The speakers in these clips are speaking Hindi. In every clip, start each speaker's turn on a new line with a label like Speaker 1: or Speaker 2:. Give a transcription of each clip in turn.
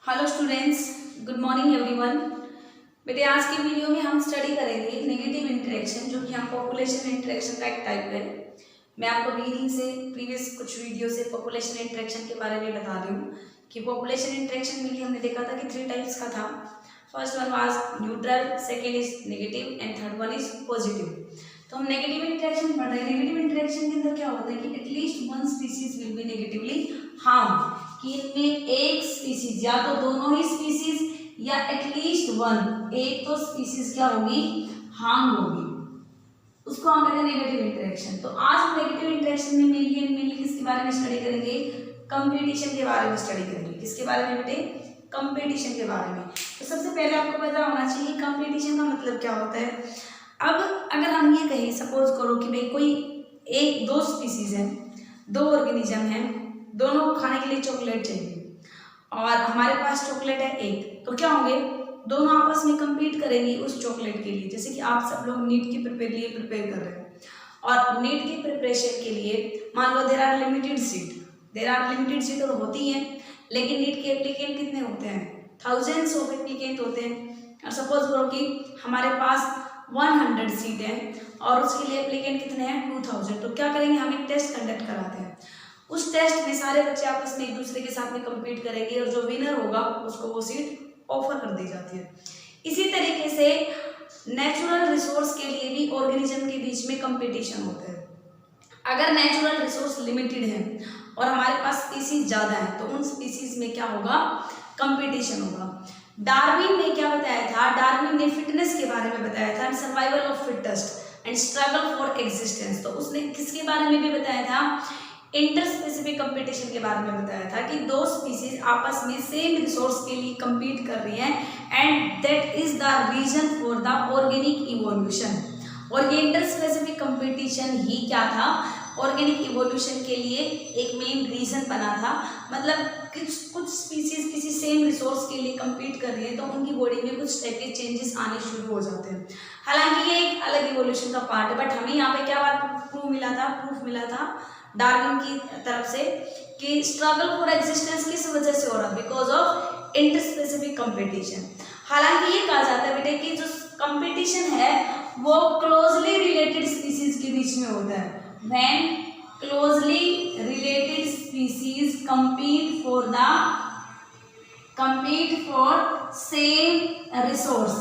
Speaker 1: Hello students, good morning everyone. बेटे आज की वीडियो में हम स्टडी करेंगे नेगेटिव इंटरेक्शन, जो कि हम पॉपुलेशन इंटरेक्शन का एक टाइप है। मैं आपको बिगिनिंग से प्रीवियस कुछ वीडियो से पॉपुलेशन इंटरेक्शन के बारे में बता रही हूँ कि पॉपुलेशन इंटरेक्शन में हमने देखा था कि 3 टाइप्स का था। First one was neutral, second is negative and third one is positive. तो हम नेगेटिव इंटरेक्शन पढ़ रहे हैं। नेगेटिव इंटरेक्शन के अंदर क्या होता है कि at least one species will be negatively harm, कि इनमें एक स्पीसीज या तो दोनों ही स्पीसीज या एटलीस्ट वन एक तो स्पीसीज क्या होगी, हार्म होगी, उसको हम कहते हैं नेगेटिव इंटरेक्शन। तो आज हम नेगेटिव इंटरेक्शन में मेनली किसके बारे में स्टडी करेंगे, कंपटीशन के बारे में स्टडी करेंगे। किसके बारे में बेटे, कंपटीशन के बारे में। तो सबसे पहले आपको पता होना चाहिए कंपटीशन का मतलब क्या होता है। अब अगर हम ये कहें, सपोज करो कि भाई कोई दो स्पीसीज है, दो ऑर्गेनिज्म है, दोनों को खाने के लिए चॉकलेट चाहिए और हमारे पास चॉकलेट है एक, तो क्या होंगे, दोनों आपस में compete करेंगे उस चॉकलेट के लिए। जैसे कि आप सब लोग नीट की प्रिपेयर कर रहे हैं और नीट की प्रिपरेशन के लिए मान लो देर आर लिमिटेड सीट तो होती हैं, लेकिन नीट के एप्लीकेंट कितने होते हैं, थाउजेंड्स ऑफ एप्लीकेंट होते हैं। और सपोज करो कि हमारे पास 100 सीट है और उसके लिए एप्लीकेंट कितने हैं, 2000। तो क्या करेंगे, हम एक टेस्ट कंडक्ट कराते हैं। उस टेस्ट में सारे बच्चे आपस में एक दूसरे के साथ में compete करेंगे और जो विनर होगा उसको वो सीट ऑफर कर दी जाती है। इसी तरीके से नेचुरल रिसोर्स के लिए भी ऑर्गेनिज्म के बीच में कंपटीशन होता है। अगर नेचुरल रिसोर्स लिमिटेड है और हमारे पास स्पीसीज ज़्यादा है तो उन स्पीसीज में क्या होगा, कंपटीशन होगा। डार्विन ने क्या बताया था, डार्विन ने फिटनेस के बारे में बताया था, survival of fittest and struggle for existence. तो उसने किसके बारे में भी बताया था, इंटरस्पेसिफिक कंपटीशन के बारे में बताया था कि दो स्पीसीज आपस में सेम रिसोर्स के लिए compete कर रही हैं and that is the reason for the organic evolution. और ये इंटरस्पेसिफिक कंपटीशन ही क्या था, ऑर्गेनिक इवोल्यूशन के लिए एक मेन रीजन बना था। मतलब कुछ स्पीसीज किसी सेम रिसोर्स के लिए compete कर रही है तो उनकी बॉडी में कुछ टाइप के चेंजेस आने शुरू हो जाते हैं। हालांकि ये एक अलग इवोल्यूशन का पार्ट है, बट हमें यहाँ पे क्या प्रूफ मिला था डार्विन की तरफ से कि स्ट्रगल फॉर एग्जिस्टेंस किस वजह से हो रहा है, बिकॉज ऑफ इंटरस्पेसिफिक कंपटीशन। हालांकि ये कहा जाता है बेटे कि जो कंपटीशन है वो क्लोजली रिलेटेड स्पीसीज के बीच में होता है। When closely related species compete for same resource.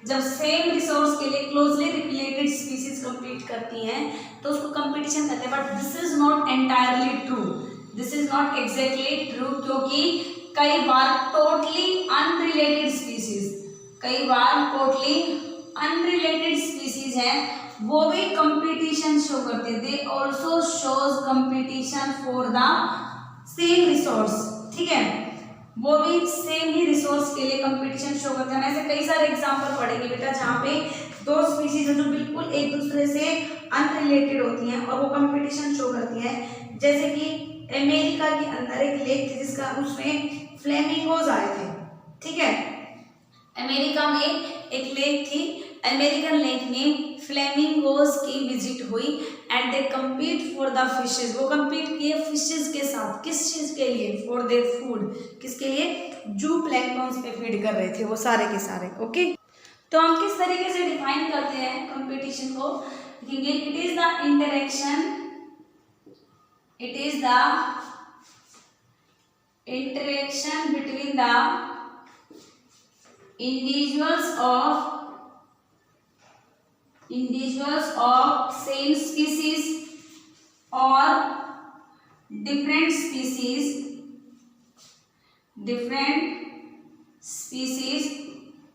Speaker 1: जब सेम रिसोर्स के लिए क्लोजली रिलेटेड स्पीसीज compete करती हैं तो उसको कंपटीशन कहते हैं। But this is not entirely true, this is not exactly true, क्योंकि कई बार टोटली अनरिलेटेड स्पीसीज हैं वो भी कंपटीशन शो करते हैं। They also shows competition for the same resource, ठीक है, वो भी सेम ही रिसोर्स के लिए कंपटीशन शो करते हैं। ऐसे कई सारे एग्जांपल पढ़ेंगे बेटा जहाँ पे दो स्पीसीज हैं जो बिल्कुल एक दूसरे से अनरिलेटेड होती हैं और वो कंपटीशन शो करती हैं। जैसे कि अमेरिका के अंदर एक लेक थी जिसका उसमें फ्लेमिंगोज आए थे, ठीक है, अमेरिका में एक लेक थी, अमेरिकन लेक में फ्लेमिंगोज की विजिट हुई and they compete for the fishes. वो compete किए फिशेज के साथ, किस चीज के लिए, फॉर देयर फूड, किसके लिए, जू प्लैंक्टन्स पे फीड कर रहे थे वो सारे के सारे। ओके, तो हम किस तरीके से डिफाइन करते हैं कंपटीशन को, देखेंगे। It is the interaction between the individuals of same species or different species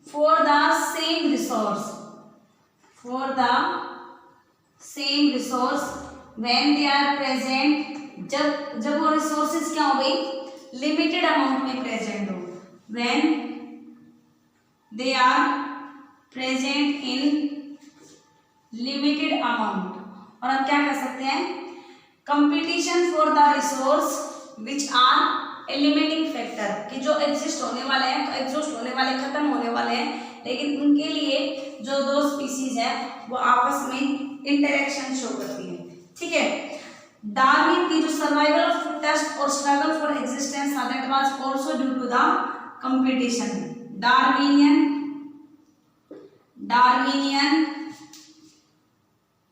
Speaker 1: for the same resource when they are present, जब वो रिसोर्सेज क्या हो गई, लिमिटेड अमाउंट में प्रेजेंट हो, when they are present in limited amount. और हम क्या कर सकते हैं, competition for the resource which are eliminating factor, कि जो एग्जिस्ट होने वाले हैं तो एग्जॉस्ट होने वाले, खत्म होने वाले हैं, लेकिन उनके लिए जो दो स्पीसीज है वो आपस में इंटरेक्शन शो करती है, ठीक है। डार्विन की जो सर्वाइवल ऑफ फिटेस्ट और स्ट्रगल फॉर एग्जिस्टेंस था that was also due to the competition, Darwinian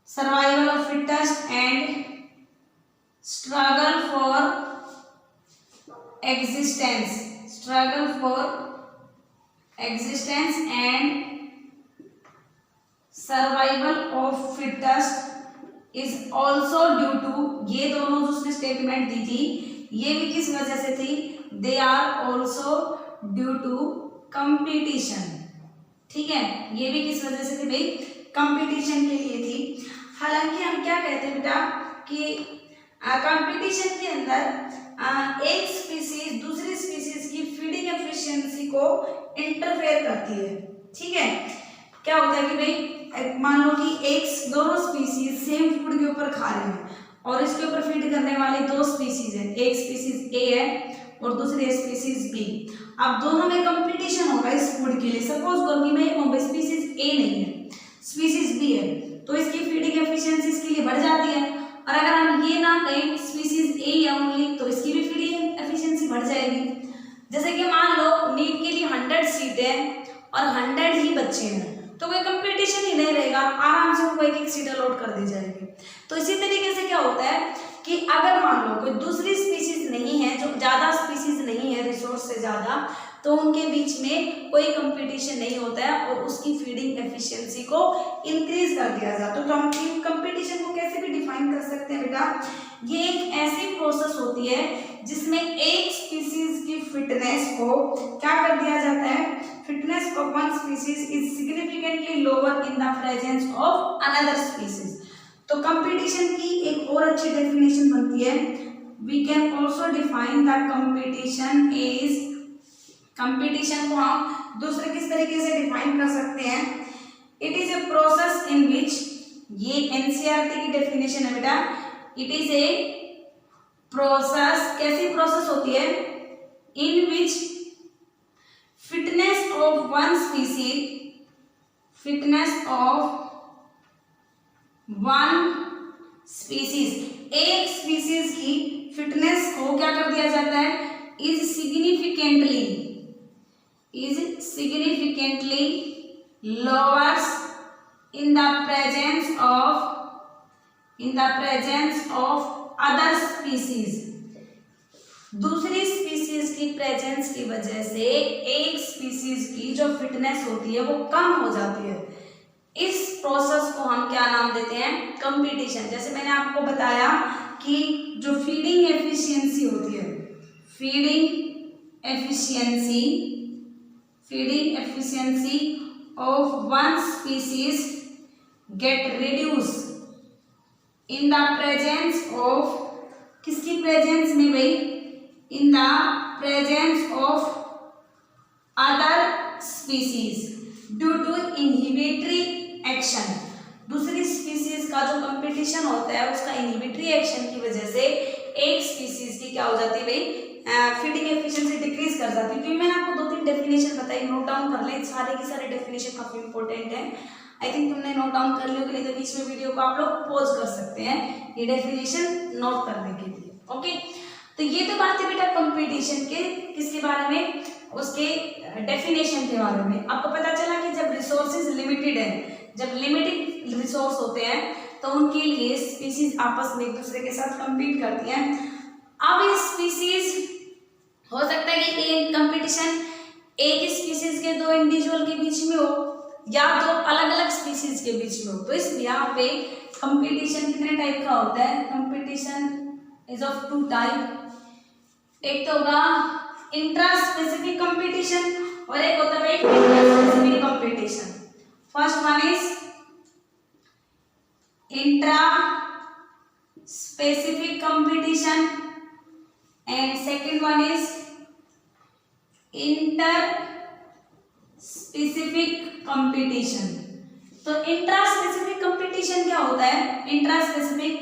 Speaker 1: survival of fittest and struggle for existence and survival of fittest is also due to, ये दोनों जो उसने स्टेटमेंट दी थी ये भी किस वजह से थी, they are also due to competition. ठीक है, ये भी किस वजह से थी भाई, कंपटीशन के लिए थी। हालांकि हम क्या कहते हैं बेटा कि कंपटीशन के अंदर एक स्पीसीज दूसरी स्पीसीज की फीडिंग एफिशिएंसी को इंटरफेयर करती है। ठीक है, क्या होता है कि भाई मान लो कि एक दोनों स्पीसीज सेम फूड के ऊपर खा रहे हैं और इसके ऊपर फीड करने वाली दो स्पीसीज है, एक स्पीसीज ए है और दूसरी स्पीसीज बी। अब दोनों में कंपटीशन होगा इस फूड के लिए। सपोज करो कि मैं स्पीसीज ए नहीं है, स्पीसीज बी है, तो इसकी फीडिंग एफिशिएंसी इसके लिए बढ़ जाती है। और अगर हम ये ना कहें स्पीसीज ए या ओनली, तो इसकी भी फीडिंग एफिशिएंसी बढ़ जाएगी। जैसे कि मान लो नीट के लिए 100 सीट है और 100 ही बच्चे हैं, तो कोई कंपटीशन ही नहीं रहेगा, आराम से उनको एक एक सीट अलॉट कर दी जाएगी। तो इसी तरीके से क्या होता है कि अगर मान लो कोई दूसरी स्पीसीज नहीं है, जो ज़्यादा स्पीसीज नहीं है रिसोर्स से ज़्यादा, तो उनके बीच में कोई कंपटीशन नहीं होता है और उसकी फीडिंग एफिशिएंसी को इंक्रीज कर दिया जाता है। तो हम कंपटीशन को कैसे भी डिफाइन कर सकते हैं बेटा, ये एक ऐसी प्रोसेस होती है जिसमें एक स्पीसीज की फिटनेस को क्या कर दिया जाता है, fitness of one species is significantly lower in the presence of another species. तो कंपटीशन की एक और अच्छी डेफिनेशन बनती है, we can also define the competition is, competition को हम दूसरे किस तरीके से डिफाइन कर सकते हैं, it is a process in which, ये एनसीईआरटी की डेफिनेशन है बेटा, इट इज ए प्रोसेस, कैसी प्रोसेस होती है, in which fitness of one species, fitness of one species, एक स्पीसीज की फिटनेस को क्या कर दिया जाता है, is significantly lowers in the presence of other species। दूसरी स्पीसीज की प्रेजेंस की वजह से एक स्पीसीज की जो फिटनेस होती है वो कम हो जाती है। इस प्रोसेस को हम क्या नाम देते हैं, कंपटीशन। जैसे मैंने आपको बताया कि जो फीडिंग एफिशिएंसी होती है, feeding efficiency of one species get reduced in the presence of, किसकी प्रेजेंस में भाई, in the presence of other species due to inhibitory action। दूसरी स्पीसीज का जो कंपटीशन होता है उसका इनहिबिटरी एक्शन की वजह से एक स्पीसीज की क्या हो जाती है भाई, फीडिंग एफिशिएंसी डिक्रीज कर जाती है। क्योंकि मैंने आपको 2-3 डेफिनेशन बताई, नोट डाउन कर लें, सारे की सारे डेफिनेशन काफी इंपॉर्टेंट है। आई थिंक तुमने नोट डाउन कर लिया, नहीं तो बीच में वीडियो को आप लोग पॉज कर सकते हैं ये डेफिनेशन नोट करने के लिए। ओके, तो ये तो बात है बेटा कंपटीशन के, किसके बारे में, उसके डेफिनेशन के बारे में। आपको पता चला कि जब रिसोर्सेज लिमिटेड है, जब लिमिटेड रिसोर्स होते हैं तो उनके लिए स्पीसीज आपस में एक दूसरे के साथ कम्पीट करती हैं। अब ये स्पीसीज हो सकता है कि ये कंपटीशन एक स्पीसीज के दो इंडिविजुअल के बीच में हो या दो अलग अलग स्पीसीज के बीच में हो। तो इसलिए यहाँ पे कंपटीशन कितने टाइप का होता है, कंपटीशन इज ऑफ 2 टाइप। एक तो होगा इंट्रा स्पेसिफिक कंपटीशन और एक होता है inter specific competition. First one is intra specific competition and second one is inter specific competition। तो इंट्रा स्पेसिफिक कंपटीशन क्या होता है, इंट्रा स्पेसिफिक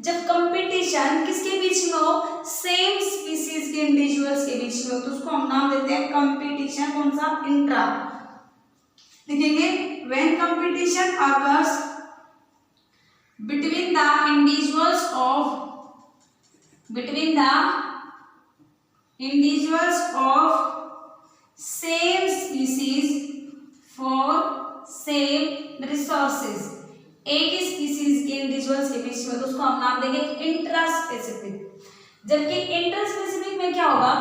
Speaker 1: जब कंपटीशन किसके बीच में हो, सेम स्पीसीज के इंडिविजुअल्स के बीच में हो, तो उसको हम नाम देते हैं कंपटीशन, कौन सा, इंट्रा। लिखेंगे when competition occurs between the individuals of same species for same resources, एक ही स्पीसीज के इंडिविजुअल्स के बीच में, तो उसको हम नाम देंगे इंट्रा स्पेसिफिक। जबकि इंटर स्पेसिफिक में क्या होगा,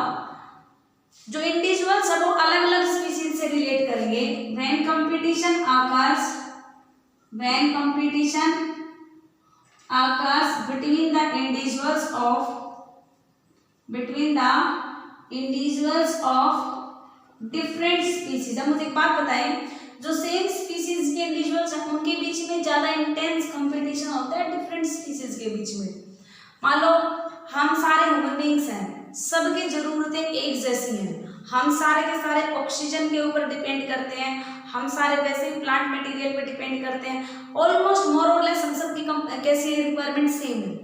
Speaker 1: जो इंडिविजुअल्स है वो अलग अलग स्पीसीज से रिलेट करेंगे। When competition occurs between the individuals of different species। अब मुझे एक बात बताएं, जो सेम स्पीसीज के इंडिविजुअल्स हैं उनके बीच में ज्यादा इंटेंस कंपटीशन होता है डिफरेंट स्पीसीज के बीच में। मान लो हम सारे ह्यूमन बींग्स हैं, सबकी जरूरतें एक जैसी हैं, हम सारे के सारे ऑक्सीजन के ऊपर डिपेंड करते हैं, हम सारे वैसे ही प्लांट मटेरियल पे डिपेंड करते हैं, ऑलमोस्ट मोर और लेस हम सबकी कैसी रिक्वायरमेंट सेम है।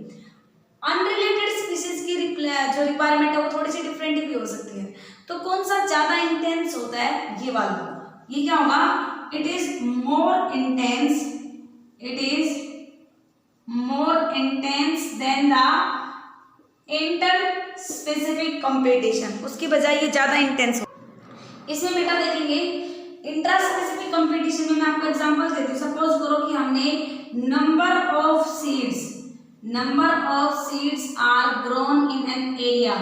Speaker 1: अनरिलेटेड स्पीसीज की जो रिक्वायरमेंट है वो थोड़ी सी डिफरेंट भी हो सकती है। तो कौन सा ज्यादा इंटेंस होता है, ये वाला, ये क्या होगा, it is more intense then the inter specific competition, उसकी बजाय ये ज्यादा इंटेंस हो। इसमें बेटा देखेंगे इंट्रा स्पेसिफिक कंपटीशन में मैं आपको एग्जांपल देती हूँ। सपोज करो कि हमने number of seeds are grown in an area,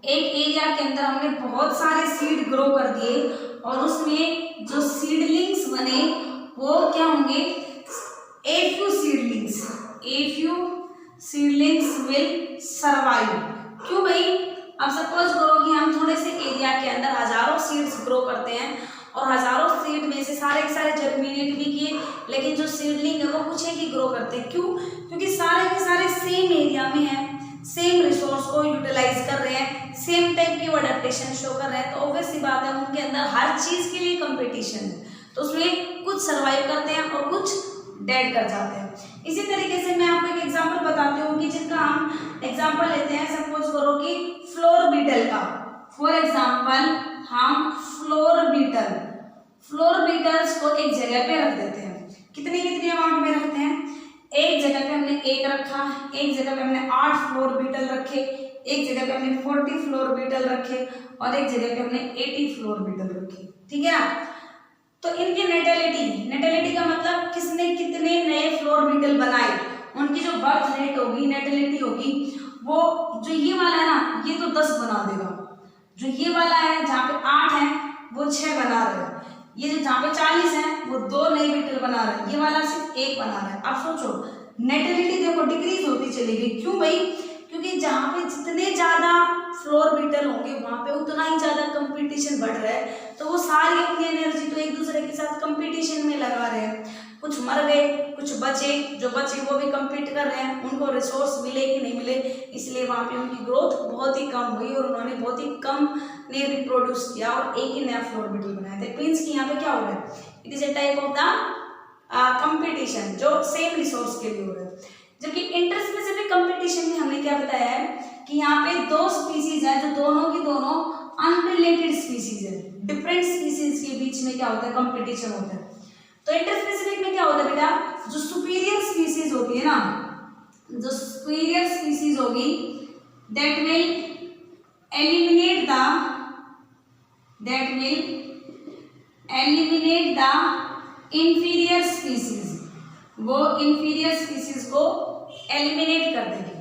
Speaker 1: एक एरिया के अंदर हमने बहुत सारे सीड ग्रो कर दिए और उसमें जो सीडलिंग्स बने वो क्या होंगे, a few seedlings will survive. क्यों भाई, अब सपोज करो कि हम थोड़े से एरिया के अंदर हजारों सीड्स ग्रो करते हैं और हजारों सीड में से सारे के सारे जर्मिनेट भी किए, लेकिन जो सीडलिंग है वो कुछ एक ही ग्रो करते हैं। क्यों, क्योंकि सारे के सारे सेम एरिया में हैं, सेम रिसोर्स को यूटिलाइज कर रहे हैं, सेम टाइप की अडेप्टेशन शो कर रहे हैं, तो ऑब्वियस सी बात है उनके अंदर हर चीज के लिए कंपटीशन है, तो उसमें कुछ सर्वाइव करते हैं और कुछ डेड कर जाते हैं। इसी तरीके से मैं आपको एक एग्जांपल बताती हूँ कि जिनका हम एग्जांपल लेते हैं। सपोज करो कि फ्लोर बीटल का, फॉर एग्जांपल हम फ्लोर बीटल्स को एक जगह पे रख देते हैं। कितनी अमाउंट में रखते हैं, एक जगह पे हमने एक रखा, एक जगह पे हमने 8 फ्लोर बीटल रखे, एक जगह पे हमने 40 फ्लोर बीटल रखे और एक जगह पे हमने 80 फ्लोर बीटल रखे। ठीक है ना, तो इनकी नेटेलिटी का मतलब किसने कितने नए फ्लोर बीटल बनाए, उनकी जो बर्थ रेट होगी, नेटेलिटी होगी, वो जो ये वाला है ना ये तो 10 बना देगा, जो ये वाला है जहाँ पे 8 है वो 6 बना रहे हैं, ये जो जहाँ पे 40 है वो 2 नए बीटल बना रहे हैं, ये वाला सिर्फ 1 बना रहा है। अब सोचो नेटेलिटी देखो डिक्रीज होती चलेगी। क्यों भाई, क्योंकि जहाँ पे जितने ज्यादा फ्लोर बीटल होंगे वहां पे उतना ही ज्यादा कंपटीशन बढ़ रहा है, तो वो सारी अपनी एनर्जी तो एक दूसरे के साथ कंपटीशन में लगा रहे हैं। कुछ मर गए, कुछ बचे, जो बचे वो भी compete कर रहे हैं, उनको रिसोर्स मिले कि नहीं मिले, इसलिए वहां पे उनकी ग्रोथ बहुत ही कम हुई और उन्होंने बहुत ही कम ने रिप्रोड्यूस किया और एक ही नया फ्लोर बीटल बनाया था। मीन्स कि यहाँ पे क्या हो रहा है, it is A type of the competition जो सेम रिसोर्स के लिए हो रहा है। जबकि इंटरस्पेसिफिक कंपटीशन में हमने क्या बताया है कि यहाँ पे 2 स्पीसीज है जो दोनों की दोनों अनरिलेटेड स्पीसीज है, डिफरेंट स्पीसीज के बीच में क्या होता है, कंपटीशन होता है। तो इंटरस्पेसिफिक में क्या होता है बेटा, जो सुपीरियर स्पीसीज होती है ना, जो सुपीरियर स्पीसीज होगी that will eliminate the inferior species, वो इंफीरियर स्पीसीज को एलिमिनेट कर देगी।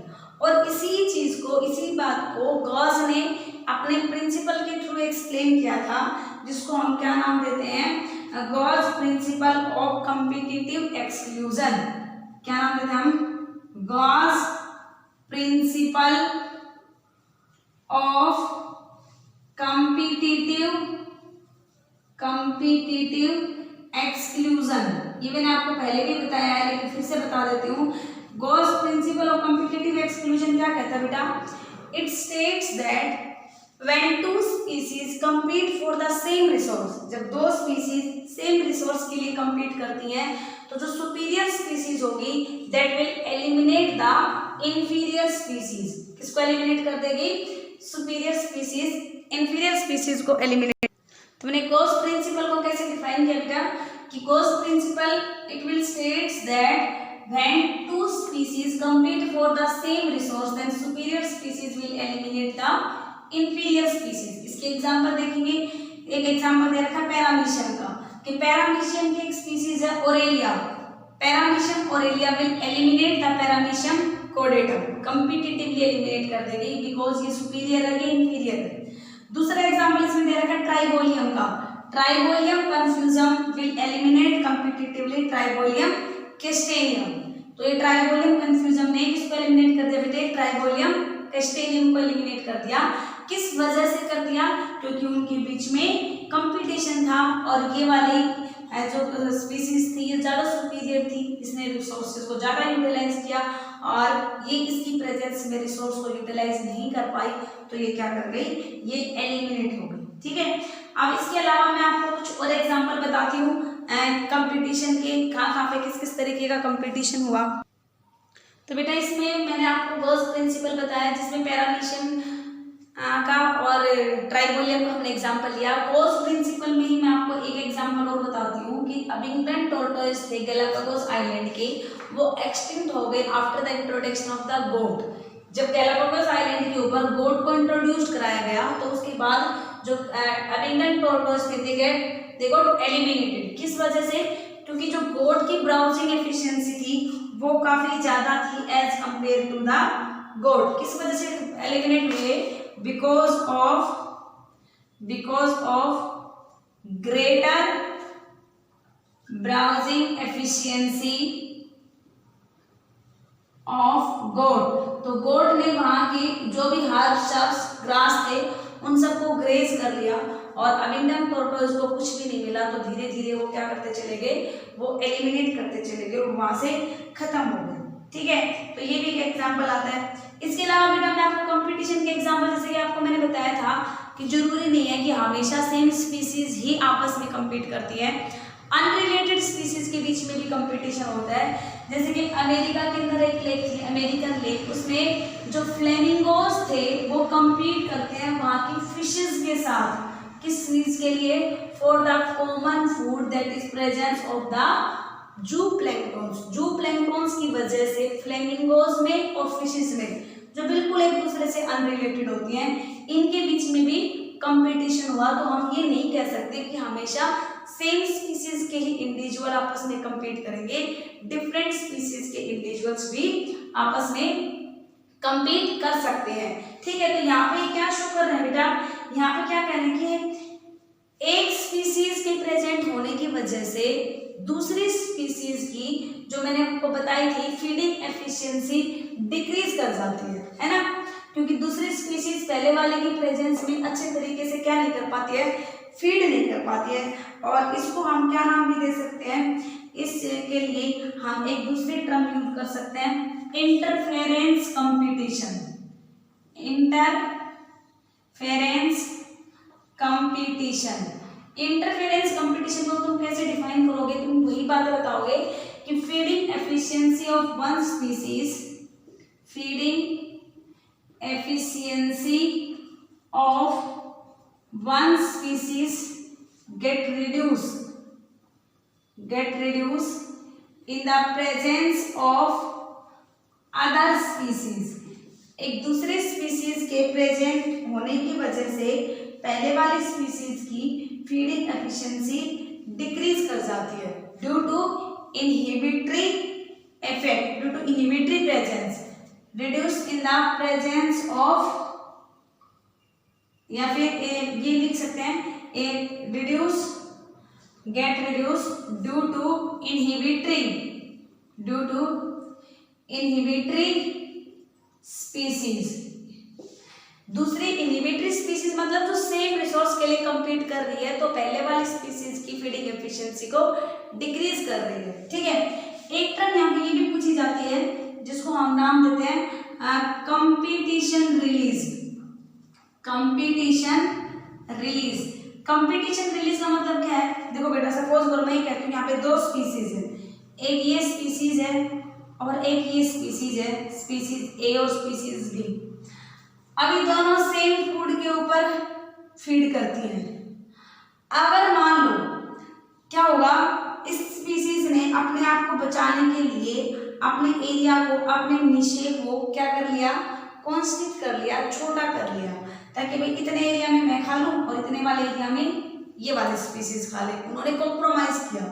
Speaker 1: और इसी बात को गॉस ने अपने प्रिंसिपल के थ्रू एक्सप्लेन किया था, जिसको हम क्या नाम देते हैं, Gauss principle of competitive exclusion. क्या नाम देते हैं हम, Gauss principle of competitive exclusion. ये मैंने आपको पहले भी बताया है लेकिन फिर से बता देती हूँ। Gauss principle of competitive exclusion क्या कहता है बेटा, it states that when 2 species compete for the same resource, जब 2 species सेम रिसोर्स के लिए compete करती हैं तो जो superior species होगी that will eliminate the inferior species। किसको eliminate कर देगी, superior species inferior species को eliminate। तो मैंने गॉस प्रिंसिपल को कैसे डिफाइन किया बेटा कि Gauss principal it will states that when 2 species compete for the same resource then superior species will eliminate the inferior species. इसके एग्जाम्पल देखेंगे, एक एग्जांपल दे रखा है पैरामीशियम का कि पैरामीशियम की एक स्पीसीज है aurelia. Paramecium aurelia will eliminate the Paramecium caudatum, competitively eliminate कर देगी बिकॉज ये सुपीरियर है, इंफीरियर है। दूसरा एग्जांपल इसमें दे रखा है ट्राइबोलियम का। Tribolium confusum will eliminate competitively Tribolium castaneum. तो ये ट्राइबोलियम कन्फ्यूजम ने किसको एलिमिनेट कर दिया बेटे? ट्राइबोलियम कैस्टेनियम को एलिमिनेट कर दिया। किस वजह से कर दिया? क्योंकि उनके बीच में कंपटीशन था और ये वाली जो स्पीसीज थी ये ज्यादा सुपीरियर थी, इसने रिसोर्सेज को ज्यादा यूटिलाइज किया और ये इसकी प्रेजेंस में रिसोर्स को यूटिलाइज नहीं कर पाई, तो ये क्या कर गई? ये एलिमिनेट हो गई। ठीक है, अब इसके अलावा मैं आपको कुछ और एग्जांपल बताती हूँ कंपटीशन के, कहाँ पे किस किस तरीके का कंपटीशन हुआ। तो बेटा इसमें मैंने आपको गर्ल्स प्रिंसिपल बताया जिसमें पैरामीशियम का और ट्राइबोलियम का हमने एग्जांपल लिया। गोस प्रिंसिपल में ही मैं आपको एक एग्जांपल और बताती हूँ कि अबिंगटन टोर्टोइस थे गैलापागोस आइलैंड के, वो एक्सटिंक्ट हो गए after the introduction of the goat. जब गैलापागोस आइलैंड के ऊपर गोट को इंट्रोड्यूस कराया गया तो उसके बाद जो अबिंगटन टोर्टोइस थे दे गॉट एलिमिनेटेड। किस वजह से? क्योंकि जो गोट की ब्राउजिंग एफिशिएंसी थी वो काफी ज्यादा थी एज कंपेयर टू द गोट। किस वजह से एलिमिनेट हुए? because of greater browsing efficiency of goat। तो गोट ने वहां की जो भी हर्ब्स ग्रास थे उन सबको ग्रेज कर लिया और अबिंगटन टोर्टोइस को कुछ भी नहीं मिला, तो धीरे धीरे वो क्या करते चले गए? वो एलिमिनेट करते चले गए, वहां से खत्म हो गए। ठीक है, तो ये भी एक एग्जांपल आता है। इसके अलावा बेटा मैं आपको कंपटीशन के एग्जांपल, जैसे कि आपको मैंने बताया था कि जरूरी नहीं है कि हमेशा सेम स्पीसीज ही आपस में कम्पीट करती है, अनरिलेटेड स्पीसीज के बीच में भी कंपटीशन होता है। जैसे कि अमेरिका के अंदर एक लेक थी, अमेरिकन लेक, उसमें जो फ्लेमिंगोज थे वो कम्पीट करते हैं वहाँ की फिशेज के साथ। किस चीज के लिए? For the common food that is presence of the zooplanktons. Zooplanktons की वजह से फ्लेमिंगोज में और फिशेस में जो बिल्कुल एक दूसरे से अनरिलेटेड होती हैं, इनके बीच में भी कंपटीशन हुआ। तो हम ये नहीं कह सकते कि हमेशा सेम स्पीसीज के ही इंडिविजुअल आपस में compete करेंगे, डिफरेंट स्पीसीज के इंडिविजुअल्स भी आपस में compete कर सकते हैं। ठीक है, तो यहाँ पे क्या शो कर रहे हैं बेटा? यहाँ पे क्या कह रहे हैं कि एक स्पीसीज के प्रेजेंट होने की वजह से दूसरी स्पीसीज की, जो मैंने आपको बताई थी, फीडिंग एफिशिएंसी डिक्रीज कर जाती है ना, क्योंकि दूसरी स्पीसीज पहले वाले की प्रेजेंस में अच्छे तरीके से क्या नहीं कर पाती है? फीड नहीं कर पाती है। और इसको हम क्या नाम भी दे सकते हैं? इसके लिए हम एक दूसरे टर्म यूज कर सकते हैं, interference competition. Interference competition. Interference competition को तुम कैसे डिफाइन करोगे? तुम वही बातें बताओगे कि feeding efficiency of one species, feeding efficiency of one species get reduced in the presence of other species। एक दूसरे स्पीसीज के प्रेजेंट होने की वजह से पहले वाली स्पीसीज की फीडिंग एफिशिएंसी डिक्रीज कर जाती है due to inhibitory effect, due to inhibitory presence, reduce in the presence of, या फिर ये लिख सकते हैं get reduced due to inhibitory species। दूसरी इनहिबिटरी स्पीसीज मतलब जो सेम रिसोर्स के लिए compete कर रही है, तो पहले वाली स्पीसीज की फीडिंग एफिशिएंसी को डिक्रीज कर रही है। ठीक है, एक टर्म यहाँ पे ये भी पूछी जाती है जिसको हम नाम देते हैं कंपटीशन रिलीज। कंपटीशन रिलीज का मतलब क्या है? देखो बेटा, सपोज करो मैं ये कहती हूँ यहाँ पे दो स्पीसीज है, एक ये स्पीसीज है और एक ये स्पीसीज है, स्पीसीज ए और स्पीसीज बी। अभी दोनों सेम फूड के ऊपर फीड करती हैं। अगर मान लो क्या होगा, इस स्पीसीज ने अपने आप को बचाने के लिए अपने एरिया को, अपने निशे को क्या कर लिया? कॉन्स्ट्रिक्ट कर लिया, छोटा कर लिया, ताकि भाई इतने एरिया में मैं खा लूं और इतने वाले एरिया में ये वाली स्पीसीज खा ले। उन्होंने कॉम्प्रोमाइज किया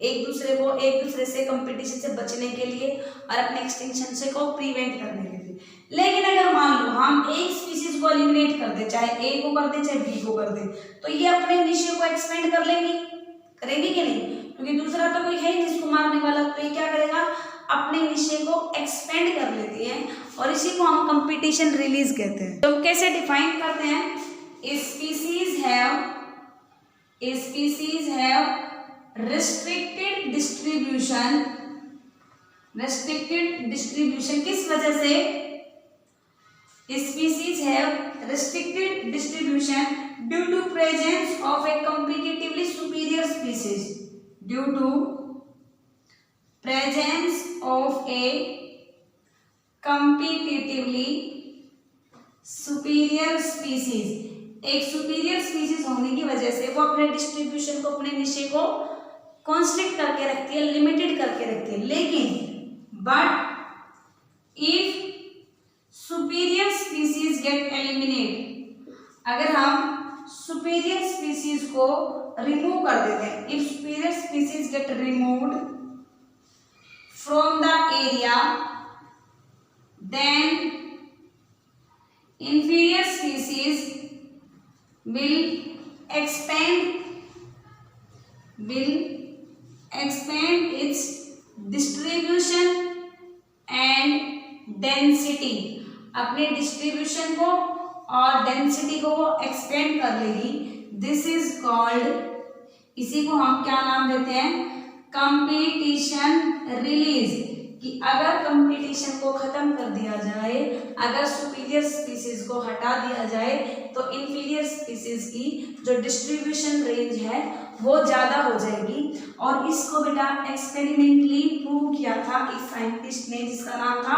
Speaker 1: एक दूसरे से कंपटीशन से बचने के लिए और अपने एक्सटिंक्शन से को प्रिवेंट करने के लिए। लेकिन अगर मान लो हम एक स्पीसीज को एलिमिनेट कर दे, चाहे ए को कर दे चाहे बी को कर दे, तो ये अपने निशे को एक्सपेंड कर लेंगी, करेंगे कि नहीं? क्योंकि दूसरा तो कोई है ही नहीं इसको मारने वाला, तो ये क्या करेगा, अपने निशे को एक्सपेंड कर लेती है और इसी को हम कंपटीशन रिलीज कहते हैं। तो कैसे डिफाइन करते हैं, स्पीसीज हैव restricted distribution किस वजह से? Species have restricted distribution due to presence of a competitively superior species. Due to presence of a competitively superior species. एक सुपीरियर स्पीसीज होने की वजह से वो अपने डिस्ट्रीब्यूशन को, अपने निशे को कॉन्स्ट्रिक्ट करके रखती है, लिमिटेड करके रखती है। लेकिन but if superior species get eliminate, अगर हम सुपीरियर स्पीसीज को रिमूव कर देते हैं, if superior species get removed from the area, then inferior species will expand its distribution and density, अपने डिस्ट्रीब्यूशन को और डेंसिटी को वो एक्सपेंड कर लेगी। दिस इज कॉल्ड, इसी को हम क्या नाम देते हैं, कंपटीशन रिलीज। कि अगर कंपटीशन को खत्म कर दिया जाए, अगर सुपीरियर स्पीसीज को हटा दिया जाए, तो इंफीरियर स्पीसीज की जो डिस्ट्रीब्यूशन रेंज है वो ज़्यादा हो जाएगी। और इसको बेटा एक्सपेरिमेंटली प्रूव किया था इस साइंटिस्ट ने, जिसका नाम था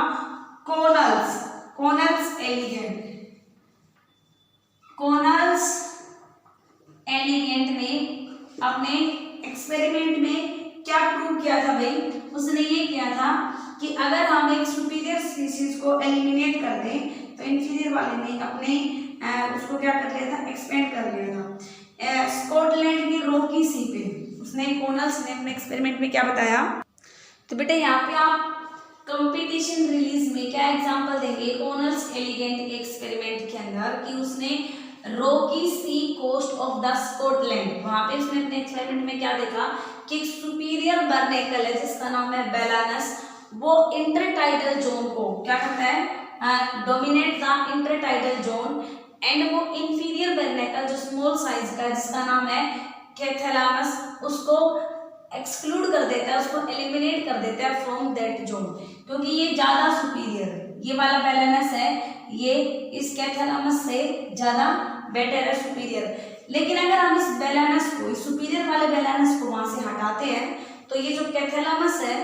Speaker 1: कॉनल्स एलिगेंट ने अपने एक्सपेरिमेंट में क्या प्रूव किया था भाई? उसने ये किया था कि अगर हम एक सुपीरियर स्पीसीज को एलिमिनेट कर दें तो इंफीरियर वाले ने अपने उसको क्या कर लिया था, एक्सपेंड कर लिया था। स्कॉटलैंड की रॉकी सी पे उसने, कॉनल्स ने अपने एक्सपेरिमेंट में क्या बताया, तो बेटा यहाँ पे आप कंपटीशन रिलीज में क्या एग्जांपल देंगे कॉनल्स एलिगेंट के एक्सपेरिमेंट के अंदर, कि उसने rocky sea coast of the Scotland, वहां पे उसने अपने एक्सपेरिमेंट में क्या देखा कि एक सुपीरियर बर्नेकल है जिसका नाम है बेलानस, वो इंटरटाइडल जोन को क्या करता है, dominate the intertidal zone, and वो इंफीरियर बर्नेकल जो स्मॉल साइज का है जिसका नाम है कैथैलामस, उसको एक्सक्लूड कर देता है, उसको एलिमिनेट कर देता है फ्रॉम दैट जोन, क्योंकि ये ज्यादा सुपीरियर है, ये वाला बेलानस है ये इस कैथैलामस से ज्यादा बेटर है, सुपीरियर। लेकिन अगर हम इस बेलानस को, इस सुपीरियर वाले बेलानस को वहां से हटाते हैं, तो ये जो कैथैलामस है,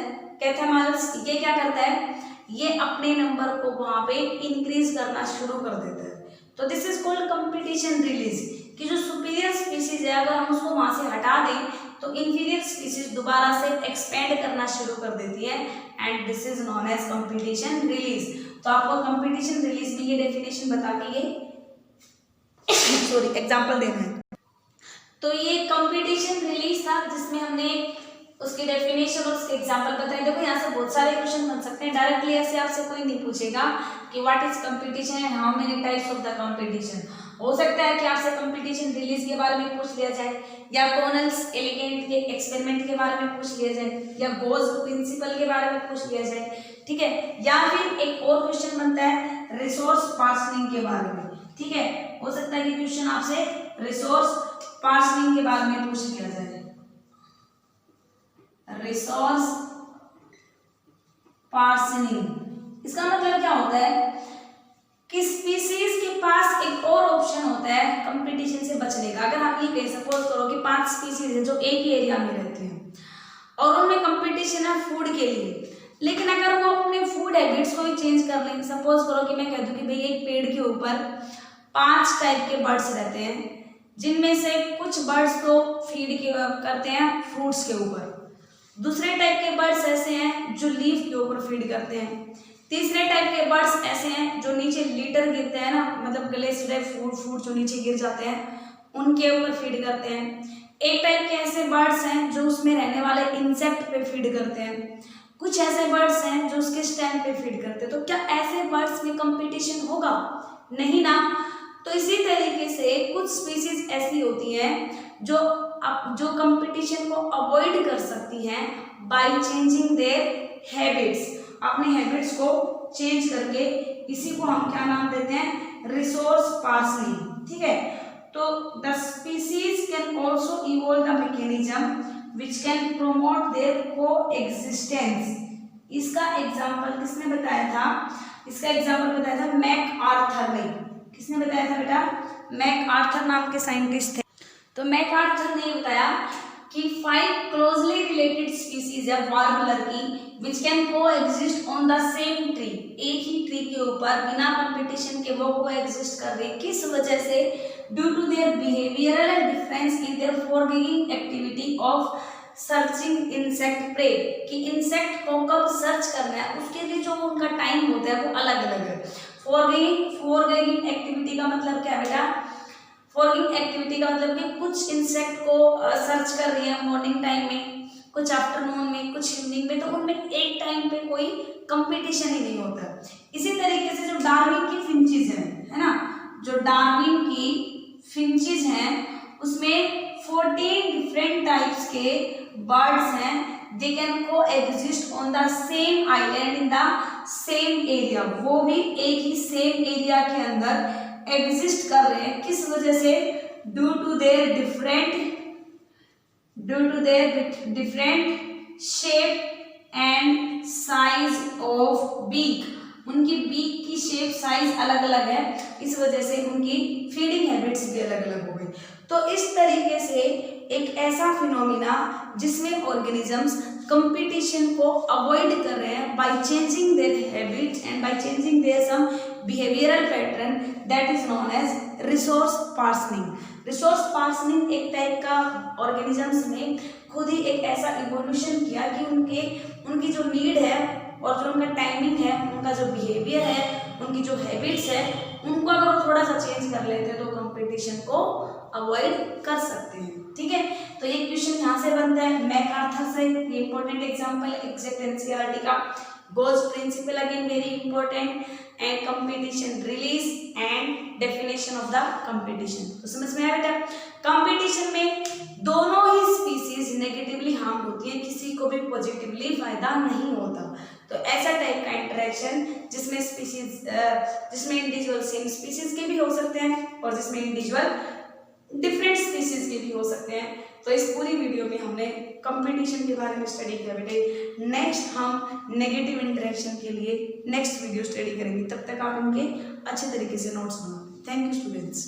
Speaker 1: कैथैलामस ये क्या करता है, ये अपने नंबर को वहां पे इंक्रीज करना शुरू कर देता है। तो this is called competition release, कि जो सुपीरियर स्पीसीज है अगर हम उसको वहां से हटा दें तो इंफीरियर स्पीसीज दोबारा से एक्सपेंड करना शुरू कर देती है, and this is known as competition release. तो आपको कंपटीशन रिलीज में ये डेफिनेशन बता के ये सॉरी एग्जांपल देना है। तो ये कंपटीशन रिलीज था जिसमें हमने उसकी डेफिनेशन और उसके एग्जांपल बताए। देखो यहाँ से बहुत सारे क्वेश्चन बन सकते हैं, डायरेक्टली ऐसे आपसे कोई नहीं पूछेगा कि what is competition and how many types of the competition. हो सकता है कि आपसे कंपटीशन रिलीज के बारे में पूछ लिया जाए, या कॉनल्स एलिगेंट के एक्सपेरिमेंट के बारे में पूछ लिया जाए, या गोज प्रिंसिपल के बारे में पूछ लिया जाए, ठीक है। या फिर एक और क्वेश्चन बनता है रिसोर्स पार्सनिंग के बारे में, ठीक है। हो सकता है कि क्वेश्चन आपसे रिसोर्स पार्सनिंग के बारे में पूछ लिया जाए। रिसोर्स पार्सनिंग इसका मतलब क्या होता है कि स्पीसीज के पास एक और ऑप्शन होता है कंपटीशन से बचने का। अगर आप ये कह सपोज करो कि 5 स्पीसीज है जो एक ही एरिया में रहते हैं और उनमें कंपटीशन है फूड के लिए, लेकिन अगर वो अपने फूड हैबिट्स को ही चेंज कर लेंगे, सपोज करो कि मैं कह दूं कि भाई एक पेड़ के ऊपर 5 टाइप के बर्ड्स रहते हैं, जिनमें से कुछ बर्ड्स तो फीड करते हैं फ्रूट्स के ऊपर, दूसरे टाइप के बर्ड्स ऐसे हैं जो लीफ के ऊपर फीड करते हैं, तीसरे टाइप के बर्ड्स ऐसे हैं जो नीचे लीटर गिरते हैं ना, मतलब गले से फूड जो नीचे गिर जाते हैं उनके ऊपर फीड करते हैं। एक टाइप के ऐसे बर्ड्स हैं जो उसमें रहने वाले इंसेक्ट पे फीड करते हैं। कुछ ऐसे बर्ड्स हैं जो उसके स्टेम पे फीड करते हैं। तो क्या ऐसे बर्ड्स में कंपटीशन होगा? नहीं ना। तो इसी तरीके से कुछ स्पीसीज ऐसी होती हैं जो कंपटीशन को अवॉइड कर सकती हैं बाय चेंजिंग देयर हैबिट्स, अपने हैबिट्स को चेंज करके। इसी को हम क्या नाम देते हैं? रिसोर्स पार्सनिंग। ठीक है। तो the species can also evolve the mechanism which can promote their coexistence। इसका एग्जाम्पल किसने बताया था? इसका एग्जाम्पल बताया था मैक आर्थर ने। किसने बताया था बेटा? मैक आर्थर नाम के साइंटिस्ट थे। तो मैक आर्थर ने बताया कि 5 क्लोजली रिलेटेड स्पीसीज है वार्बलर की विच कैन को exist on the same tree. एक ही ट्री के ऊपर बिना कंपटीशन के वो को एग्जिस्ट कर रहे। किस वजह से? Due to their behavioural difference in their foraging activity of searching insect prey. कि इंसेक्ट को कब सर्च करना है उसके लिए जो उनका टाइम होता है वो अलग अलग है। फॉरगेइंग एक्टिविटी का मतलब क्या है बेटा? फॉरगेइंग एक्टिविटी का मतलब कि कुछ इंसेक्ट को सर्च कर रही है मॉर्निंग टाइम में, कुछ आफ्टरनून में, कुछ इवनिंग में। तो उनमें एक टाइम पे कोई कंपटीशन ही नहीं होता। इसी तरीके से जो डार्विन की फिंचेस है ना, जो डार्विन की फिंचेस हैं उसमें 14 डिफरेंट टाइप्स के बर्ड्स हैं। दे कैन को exist on the same island in the same area. वो भी एक ही सेम एरिया के अंदर एग्जिस्ट कर रहे हैं। किस वजह से? Due to their different shape and size of beak. उनकी बीक की शेप साइज अलग अलग है, इस वजह से उनकी फीडिंग हैबिट्स भी अलग अलग हो गई। तो इस तरीके से एक ऐसा फिनोमिना जिसमें ऑर्गेनिजम्स कंपटीशन को अवॉइड कर रहे हैं by changing their habits and by changing their some behavioural pattern, that is known as resource partitioning. Resource partitioning एक टाइप का ऑर्गेनिजम्स ने खुद ही एक ऐसा इवोल्यूशन किया कि उनकी जो नीड है और जो उनका टाइमिंग है, उनका जो बिहेवियर है, उनकी जो हैबिट्स है, उनको अगर वो थोड़ा सा चेंज कर लेते हैं तो कंपटीशन को अवॉइड कर सकते हैं। ठीक है। तो ये क्वेश्चन यहाँ से बनता है मैक आर्थर से। ये इंपॉर्टेंट एग्जांपल एग्जैक्ट एनसीईआरटी का। Gause principle again very important, and competition release and definition of the competition. तो समझ में आया बेटा? कंपटीशन में दोनों ही स्पीसीज नेगेटिवली हार्म होती है, किसी को भी पॉजिटिवली फायदा नहीं होता। तो ऐसा टाइप का इंटरेक्शन जिसमें इंडिविजुअल सेम स्पीसीज के भी हो सकते हैं और जिसमें इंडिविजुअल डिफरेंट स्पीसीज के भी हो सकते हैं। तो इस पूरी वीडियो में हमने कंपटीशन के बारे में स्टडी किया बेटे। नेक्स्ट हम नेगेटिव इंटरेक्शन के लिए नेक्स्ट वीडियो स्टडी करेंगे। तब तक आप उनके अच्छे तरीके से नोट्स बनाओ। Thank you students.